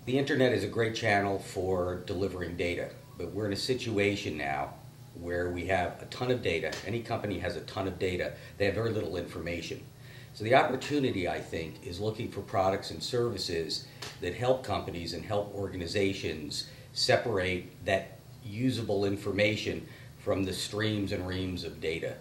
The internet is a great channel for delivering data, but we're in a situation now where we have a ton of data. Any company has a ton of data. They have very little information. So the opportunity, I think, is looking for products and services that help companies and help organizations separate that usable information from the streams and reams of data.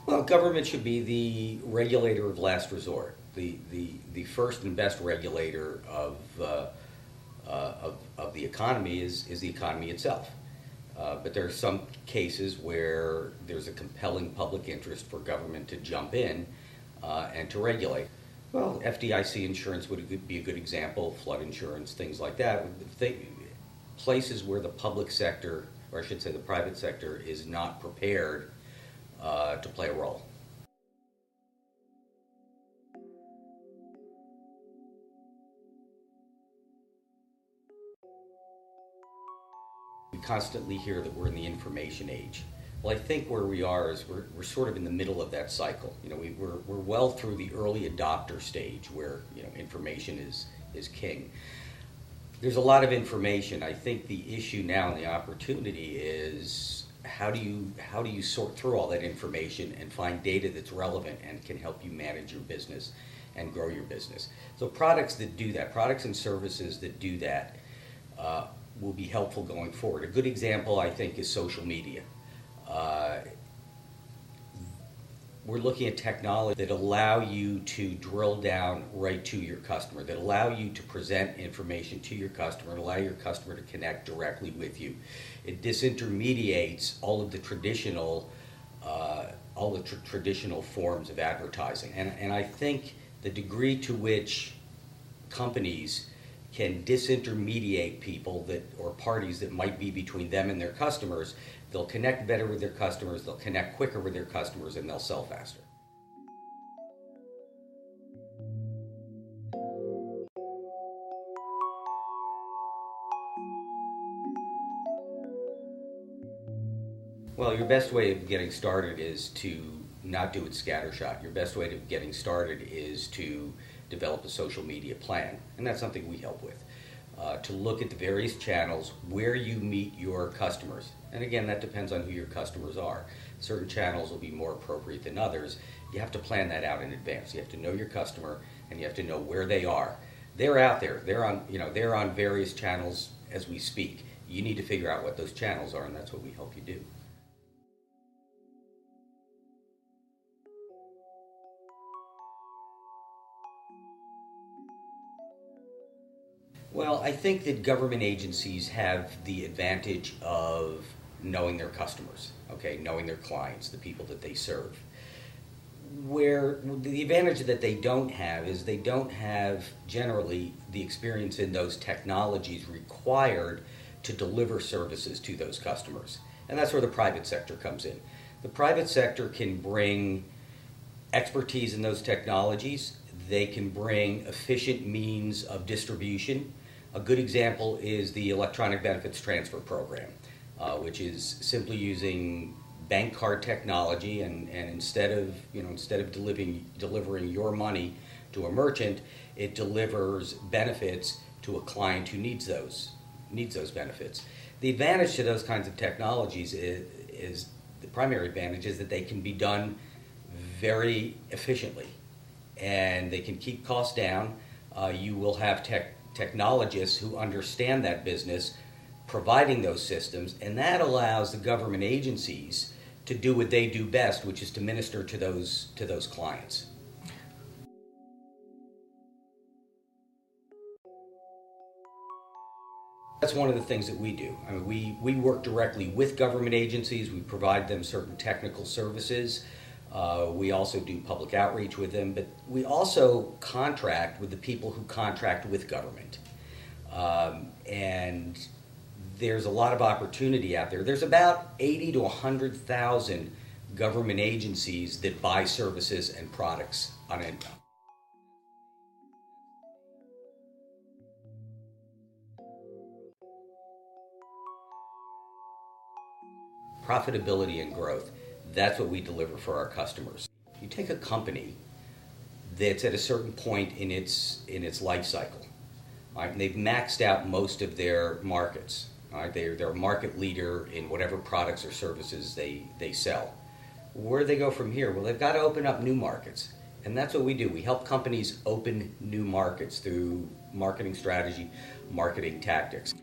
Well, government should be the regulator of last resort, the first and best regulator of the economy is the economy itself. But there are some cases where there's a compelling public interest for government to jump in and to regulate. Well, FDIC insurance would be a good example, flood insurance, things like that. Places where the public sector, or I should say the private sector, is not prepared to play a role. We constantly hear that we're in the information age. Well, I think where we are is we're sort of in the middle of that cycle. You know, we're well through the early adopter stage where, you know, information is king. There's a lot of information. I think the issue now and the opportunity is how do you sort through all that information and find data that's relevant and can help you manage your business and grow your business. So products that do that, products and services that do that, will be helpful going forward. A good example, I think, is social media. We're looking at technology that allow you to drill down right to your customer, that allow you to present information to your customer and allow your customer to connect directly with you. It disintermediates all of the traditional forms of advertising. And I think the degree to which companies can disintermediate people or parties that might be between them and their customers, they'll connect better with their customers, they'll connect quicker with their customers, and they'll sell faster. Well, your best way of getting started is to not do it scattershot. Your best way of getting started is to develop a social media plan, and that's something we help with. To look at the various channels where you meet your customers. And again, that depends on who your customers are. Certain channels will be more appropriate than others. You have to plan that out in advance. You have to know your customer and you have to know where they are. They're out there. They're on various channels as we speak. You need to figure out what those channels are, and that's what we help you do. Well, I think that government agencies have the advantage of knowing their customers, okay, knowing their clients, the people that they serve. Where the advantage that they don't have is they don't have generally the experience in those technologies required to deliver services to those customers. And that's where the private sector comes in. The private sector can bring expertise in those technologies. They can bring efficient means of distribution. A good example is the electronic benefits transfer program, which is simply using bank card technology, and instead of delivering your money to a merchant, it delivers benefits to a client who needs those benefits. The advantage to those kinds of technologies is the primary advantage is that they can be done very efficiently, and they can keep costs down. You will have technologists who understand that business providing those systems, and that allows the government agencies to do what they do best, which is to minister to those clients. That's one of the things that we do. I mean, we work directly with government agencies. We provide them certain technical services. We also do public outreach with them, but we also contract with the people who contract with government. And there's a lot of opportunity out there. There's about 80 to 100,000 government agencies that buy services and products on income. Profitability and growth, that's what we deliver for our customers. You take a company that's at a certain point in its life cycle. All right? And they've maxed out most of their markets. All right? They're a market leader in whatever products or services they sell. Where do they go from here? Well, they've got to open up new markets. And that's what we do. We help companies open new markets through marketing strategy, marketing tactics.